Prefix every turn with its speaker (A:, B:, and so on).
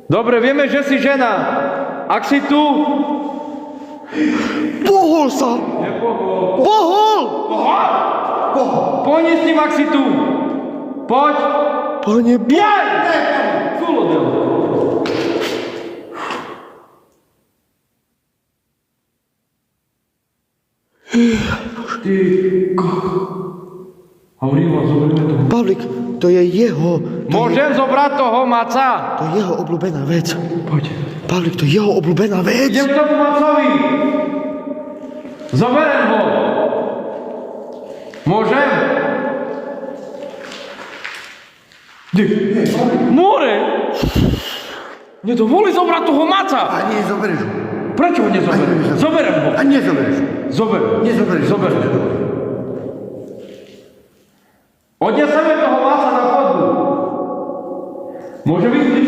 A: Dobre, vieme, že si žena. Ak si tu...
B: Pohol sa!
A: Nepohol.
B: Pohol!
A: Poďme s ním, ak si tu. Poď.
B: Pane Bože!
A: Biaj! Fulodel. Ty... Hovorím, zoberme toho.
B: Pavlik, to je jeho...
A: Môžem zobrať toho maca?
B: To je jeho obľúbená vec.
A: Poď.
B: Pavlik, to je jeho obľúbená vec.
A: Idem k tomu macovi. Zoberem ho. Môžem? More! Nedovolí zobrať toho maca.
C: A nie zoberieš ho.
A: Prečo ho nezoberiem? Zoberem ho.
C: A nezoberieš ho.
A: Zoberem.
C: Nezoberieš ho.
A: Zoberem. Odneseme toho maca na chodbu. Môže byť